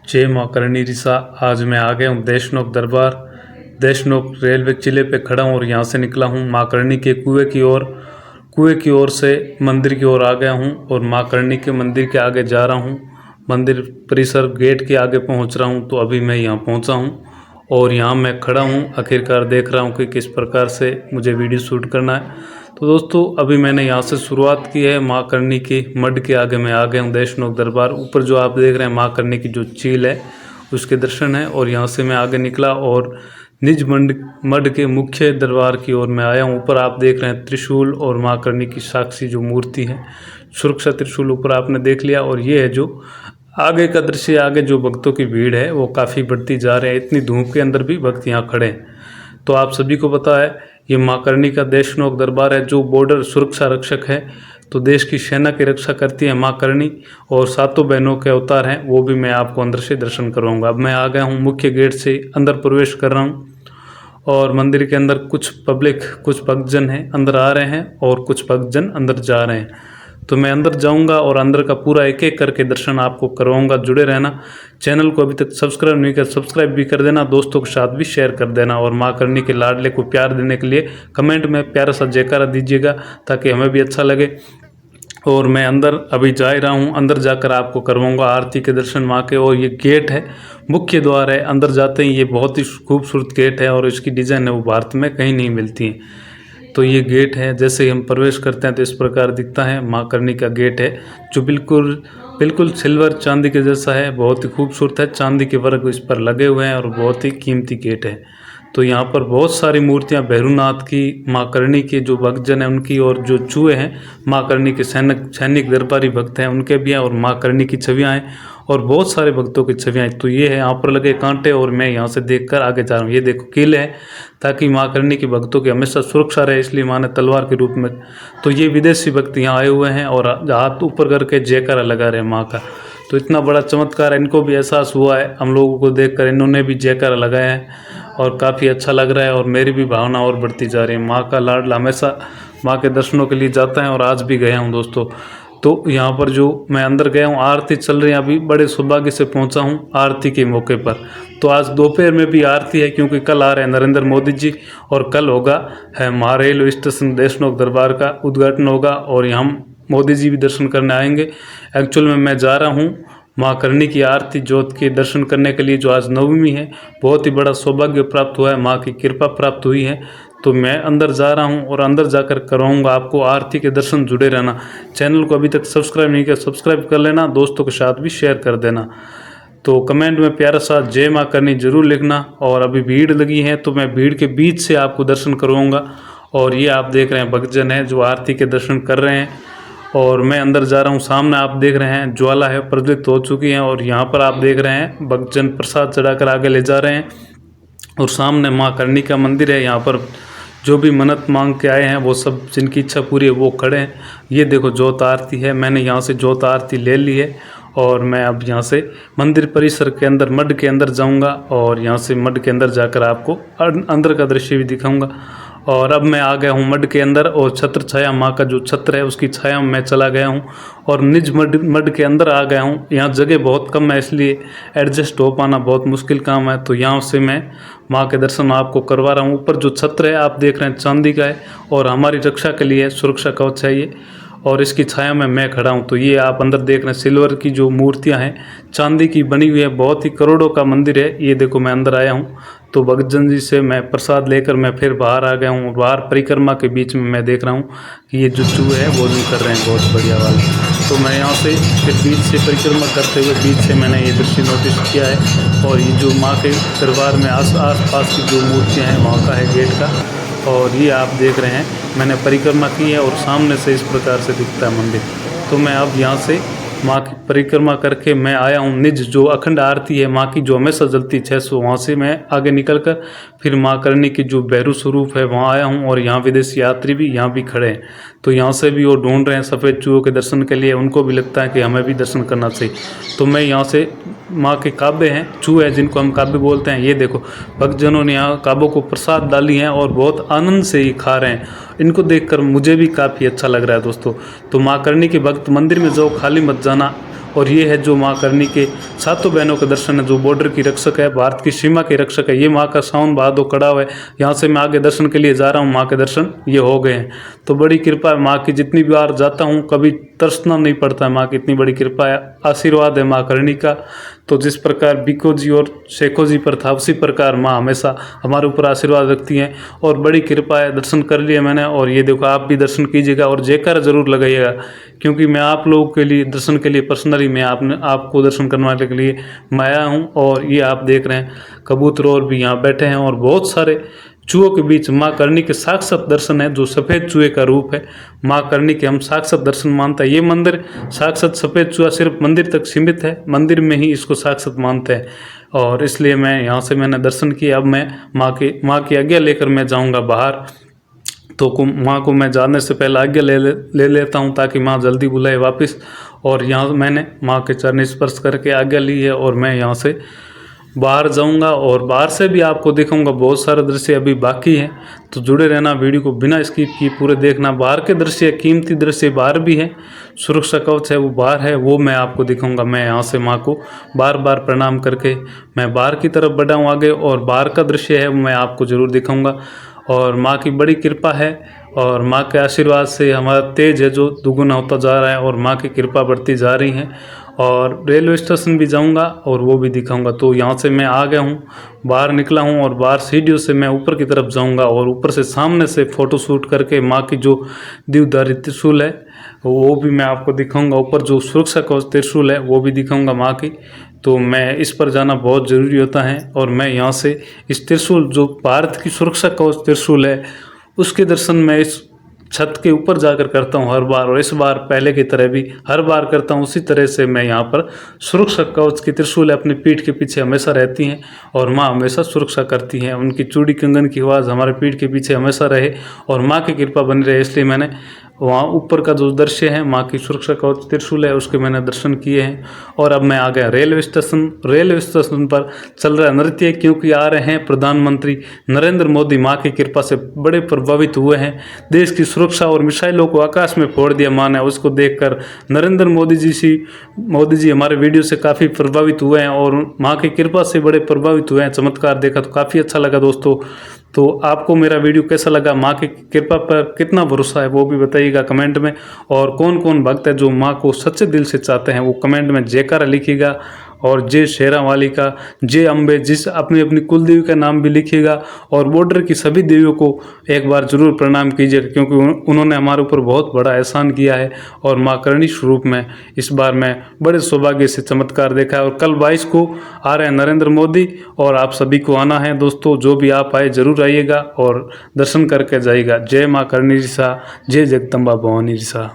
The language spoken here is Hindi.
जय माँ करणी रिसा। आज मैं आ गया हूँ देशनोक दरबार। देशनोक रेलवे किले पे खड़ा हूँ और यहाँ से निकला हूँ माँ करणी के कुएं की ओर से मंदिर की ओर आ गया हूँ और माँ करणी के मंदिर के आगे जा रहा हूँ। मंदिर परिसर गेट के आगे पहुँच रहा हूँ। तो अभी मैं यहाँ पहुँचा हूँ और यहाँ मैं खड़ा हूँ। आखिरकार देख रहा हूँ कि किस प्रकार से मुझे वीडियो शूट करना है। तो दोस्तों अभी मैंने यहाँ से शुरुआत की है। माँ करणी के मठ के आगे मैं आ गया हूँ देशनोक दरबार। ऊपर जो आप देख रहे हैं माँ करणी की जो चील है उसके दर्शन है और यहाँ से मैं आगे निकला और निज मठ के मुख्य दरबार की ओर मैं आया हूँ। ऊपर आप देख रहे हैं त्रिशूल और माँ करणी की साक्षी जो मूर्ति है, सुरक्षा त्रिशूल ऊपर आपने देख लिया। और ये है जो आगे का दृश्य। आगे जो भक्तों की भीड़ है वो काफ़ी बढ़ती जा रही है। इतनी धूप के अंदर भी भक्त यहाँ खड़े हैं। तो आप सभी को पता है ये माँ करणी का देशनोक दरबार है जो बॉर्डर सुरक्षा रक्षक है। तो देश की सेना की रक्षा करती है माँ करणी और सातों बहनों के अवतार हैं, वो भी मैं आपको अंदर से दर्शन करवाऊंगा। अब मैं आ गया हूँ मुख्य गेट से अंदर प्रवेश कर रहा हूँ और मंदिर के अंदर कुछ भक्तजन हैं अंदर आ रहे हैं और कुछ भक्तजन अंदर जा रहे हैं। तो मैं अंदर जाऊंगा और अंदर का पूरा एक एक करके दर्शन आपको करवाऊंगा। जुड़े रहना। चैनल को अभी तक सब्सक्राइब नहीं कर सब्सक्राइब भी कर देना, दोस्तों के साथ भी शेयर कर देना और माँ करणी के लाडले को प्यार देने के लिए कमेंट में प्यारा सा जयकारा दीजिएगा ताकि हमें भी अच्छा लगे। और मैं अंदर अभी जा ही रहा हूँ। अंदर जाकर आपको करवाऊंगा आरती के दर्शन माँ के। और ये गेट है, मुख्य द्वार है। अंदर जाते ही ये बहुत ही खूबसूरत गेट है और इसकी डिज़ाइन है वो भारत में कहीं नहीं मिलती है। तो ये गेट है, जैसे ही हम प्रवेश करते हैं तो इस प्रकार दिखता है। माँ करणी का गेट है जो बिल्कुल सिल्वर चांदी के जैसा है, बहुत ही खूबसूरत है। चांदी के वर्क इस पर लगे हुए हैं और बहुत ही कीमती गेट है। तो यहाँ पर बहुत सारी मूर्तियाँ भैरूनाथ की, माँ करणी के जो भक्तजन हैं उनकी और जो चूहे हैं माँ करणी के सैनिक दरबारी भक्त हैं उनके भी हैं और माँ करणी की छवियाँ हैं और बहुत सारे भक्तों की छवियाँ हैं। तो ये है यहाँ पर लगे कांटे और मैं यहाँ से देखकर आगे जा रहा हूँ। ये देखो किले है ताकि माँ करणी के भक्तों की हमेशा सुरक्षा रहे, इसलिए माँ ने तलवार के रूप में। तो ये विदेशी भक्त यहाँ आए हुए हैं और हाथ ऊपर करके जयकारा लगा रहे हैं माँ का। तो इतना बड़ा चमत्कार इनको भी एहसास हुआ है हम लोगों को देखकर, इन्होंने भी जयकारा लगाया है और काफ़ी अच्छा लग रहा है और मेरी भी भावना और बढ़ती जा रही है। माँ का लाडला हमेशा माँ के दर्शनों के लिए जाता है और आज भी गया हूँ दोस्तों। तो यहाँ पर जो मैं अंदर गया हूँ आरती चल रही है, अभी बड़े सौभाग्य से पहुँचा हूँ आरती के मौके पर। तो आज दोपहर में भी आरती है क्योंकि कल आ रहे हैं नरेंद्र मोदी जी और कल होगा है रेलवे स्टेशन देशनोक दरबार का उद्घाटन होगा और यहाँ मोदी जी भी दर्शन करने आएंगे। एक्चुअल में मैं जा रहा हूँ माँ करणी की आरती जोत के दर्शन करने के लिए, जो आज नवमी है। बहुत ही बड़ा सौभाग्य प्राप्त हुआ है, माँ की कृपा प्राप्त हुई है। तो मैं अंदर जा रहा हूँ और अंदर जाकर करवाऊंगा आपको आरती के दर्शन। जुड़े रहना। चैनल को अभी तक सब्सक्राइब नहीं किया सब्सक्राइब कर लेना, दोस्तों के साथ भी शेयर कर देना। तो कमेंट में प्यारा सा जय माँ करणी जरूर लिखना। और अभी भीड़ लगी है तो मैं भीड़ के बीच से आपको दर्शन करवाऊँगा। और ये आप देख रहे हैं भक्तजन है जो आरती के दर्शन कर रहे हैं और मैं अंदर जा रहा हूँ। सामने आप देख रहे हैं ज्वाला है प्रज्वलित हो चुकी है और यहाँ पर आप देख रहे हैं भक्तजन प्रसाद चढ़ाकर आगे ले जा रहे हैं। और सामने माँ करणी का मंदिर है। यहाँ पर जो भी मन्नत मांग के आए हैं वो सब, जिनकी इच्छा पूरी है वो खड़े हैं। ये देखो जोत आरती है, मैंने यहाँ से जोत आरती ले ली है और मैं अब यहाँ से मंदिर परिसर के अंदर मठ के अंदर जाऊँगा और यहाँ से मठ के अंदर जाकर आपको अंदर का दृश्य भी दिखाऊँगा। और अब मैं आ गया हूँ मठ के अंदर और छत्र छाया माँ का जो छत्र है उसकी छाया में मैं चला गया हूँ और निज मठ के अंदर आ गया हूँ। यहाँ जगह बहुत कम है इसलिए एडजस्ट हो पाना बहुत मुश्किल काम है। तो यहाँ से मैं माँ के दर्शन आपको करवा रहा हूँ। ऊपर जो छत्र है आप देख रहे हैं चांदी का है और हमारी रक्षा के लिए सुरक्षा कवच है ये और इसकी छाया में मैं खड़ा हूँ। तो ये आप अंदर देख रहे हैं सिल्वर की जो मूर्तियाँ हैं चांदी की बनी हुई है, बहुत ही करोड़ों का मंदिर है। ये देखो मैं अंदर आया हूँ तो भक्तजन जी से मैं प्रसाद लेकर मैं फिर बाहर आ गया हूँ। बाहर परिक्रमा के बीच में मैं देख रहा हूँ कि ये जो चूहे हैं भोजन कर रहे हैं बहुत बढ़िया वाले। तो मैं यहाँ से फिर बीच से परिक्रमा करते हुए बीच से मैंने ये दृश्य नोटिस किया है। और ये जो माँ के दरबार में आस पास की जो मूर्तियाँ हैं वहाँ का है गेट का। और ये आप देख रहे हैं मैंने परिक्रमा की है और सामने से इस प्रकार से दिखता है मंदिर। तो मैं अब यहाँ से माँ की परिक्रमा करके मैं आया हूँ निज जो अखंड आरती है माँ की जो हमेशा जलती 600, वहाँ से मैं आगे निकल कर फिर माँ करणी की जो भैरू स्वरूप है वहाँ आया हूँ। और यहाँ विदेशी यात्री भी यहाँ भी खड़े हैं तो यहाँ से भी वो ढूंढ रहे हैं सफ़ेद चूहों के दर्शन के लिए। उनको भी लगता है कि हमें भी दर्शन करना चाहिए। तो मैं यहाँ से माँ के काबे हैं, चूहे हैं जिनको हम काबे बोलते हैं। ये देखो भक्तजनों ने यहाँ काबों को प्रसाद डाली हैं और बहुत आनंद से ही खा रहे हैं। इनको देखकर मुझे भी काफ़ी अच्छा लग रहा है दोस्तों। तो माँ करणी के भक्त मंदिर में जाओ, खाली मत जाना और ये है जो माँ करणी के सातों बहनों के दर्शन है, जो बॉर्डर की रक्षक है, भारत की सीमा के रक्षक है। ये माँ का सावन भादो कड़ा हुआ है, यहाँ से मैं आगे दर्शन के लिए जा रहा हूँ, माँ के दर्शन ये हो गए हैं। तो बड़ी कृपा है माँ की, जितनी बार जाता हूँ कभी तरसना नहीं पड़ता है, माँ की इतनी बड़ी कृपा है, आशीर्वाद है माँ करणी का। तो जिस प्रकार बीको जी और शेखो जी पर था, उसी प्रकार माँ हमेशा हमारे ऊपर आशीर्वाद रखती हैं और बड़ी कृपा है। दर्शन कर लिए मैंने, और ये देखो आप भी दर्शन कीजिएगा और जयकार जरूर लगाइएगा, क्योंकि मैं आप लोगों के लिए दर्शन के लिए पर्सनली मैं आपको दर्शन करवाने के लिए मैं आया हूँ। और ये आप देख रहे हैं कबूतर और भी यहाँ बैठे हैं, और बहुत सारे चूहों के बीच माँ करणी के साक्षात दर्शन है, जो सफ़ेद चूहे का रूप है। माँ करणी के हम साक्षात दर्शन मानते हैं। ये मंदिर साक्षात सफ़ेद चूहा सिर्फ मंदिर तक सीमित है, मंदिर में ही इसको साक्षात मानते हैं, और इसलिए मैं यहाँ से मैंने दर्शन किए। अब मैं माँ की आज्ञा लेकर मैं जाऊँगा बाहर। तो माँ को मैं जाने से पहले आज्ञा ले लेता हूँ, ताकि माँ जल्दी बुलाए वापस। और यहाँ मैंने माँ के चरण स्पर्श करके आज्ञा ली है, और मैं यहाँ से बाहर जाऊंगा और बाहर से भी आपको दिखाऊंगा। बहुत सारे दृश्य अभी बाकी हैं, तो जुड़े रहना, वीडियो को बिना स्किप किए पूरे देखना। बाहर के दृश्य, कीमती दृश्य बाहर भी है, सुरक्षा कवच है वो बाहर है, वो मैं आपको दिखाऊंगा। मैं यहाँ से माँ को बार बार प्रणाम करके मैं बाहर की तरफ बढ़ा हूँ आगे, और बाहर का दृश्य है वो मैं आपको ज़रूर दिखाऊंगा। और माँ की बड़ी कृपा है, और माँ के आशीर्वाद से हमारा तेज है जो दुगुना होता जा रहा है, और माँ की कृपा बढ़ती जा रही है। और रेलवे स्टेशन भी जाऊंगा और वो भी दिखाऊंगा। तो यहाँ से मैं आ गया हूँ, बाहर निकला हूँ, और बाहर सीढ़ियों से मैं ऊपर की तरफ जाऊंगा, और ऊपर से सामने से फ़ोटो शूट करके माँ की जो दिव्यधारी त्रिशूल है वो भी मैं आपको दिखाऊंगा। ऊपर जो सुरक्षा कवच त्रिशूल है वो भी दिखाऊंगा माँ की। तो मैं इस पर जाना बहुत ज़रूरी होता है, और मैं यहाँ से इस त्रिशूल, जो भारत की सुरक्षा कवच त्रिशूल है, उसके दर्शन मैं इस छत के ऊपर जाकर करता हूँ हर बार। और इस बार पहले की तरह भी हर बार करता हूँ, उसी तरह से मैं यहाँ पर सुरक्षा कवच की त्रिशूल अपनी पीठ के पीछे हमेशा रहती हैं, और माँ हमेशा सुरक्षा करती हैं। उनकी चूड़ी कंगन की आवाज़ हमारे पीठ के पीछे हमेशा रहे, और माँ की कृपा बनी रहे, इसलिए मैंने वहाँ ऊपर का जो दृश्य है, माँ की सुरक्षा कवच त्रिशूल है, उसके मैंने दर्शन किए हैं। और अब मैं आ गया रेलवे स्टेशन। रेलवे स्टेशन पर चल रहा नृत्य, क्योंकि आ रहे हैं प्रधानमंत्री नरेंद्र मोदी। माँ की कृपा से बड़े प्रभावित हुए हैं, देश की सुरक्षा और मिसाइलों को आकाश में फोड़ दिया माँ ने। उसको देखकर नरेंद्र मोदी जी हमारे वीडियो से काफ़ी प्रभावित हुए हैं, और माँ की कृपा से बड़े प्रभावित हुए हैं। चमत्कार देखा तो काफ़ी अच्छा लगा दोस्तों। तो आपको मेरा वीडियो कैसा लगा, माँ की कृपा पर कितना भरोसा है, वो भी बताइएगा कमेंट में। और कौन कौन भक्त है जो माँ को सच्चे दिल से चाहते हैं, वो कमेंट में जयकारा लिखिएगा। और जय शेरा वाली का, जय अम्बे, जिस अपनी अपनी कुल देवी का नाम भी लिखिएगा। और बॉर्डर की सभी देवियों को एक बार जरूर प्रणाम कीजिएगा, क्योंकि उन्होंने हमारे ऊपर बहुत बड़ा एहसान किया है। और माँ करणी स्वरूप में इस बार मैं बड़े सौभाग्य से चमत्कार देखा है। और कल 22 को आ रहे हैं नरेंद्र मोदी, और आप सभी को आना है दोस्तों। जो भी आप आए जरूर आइएगा और दर्शन करके जाइएगा। जय माँ करणी रिसा, जय जगदम्बा भवानी रिसा।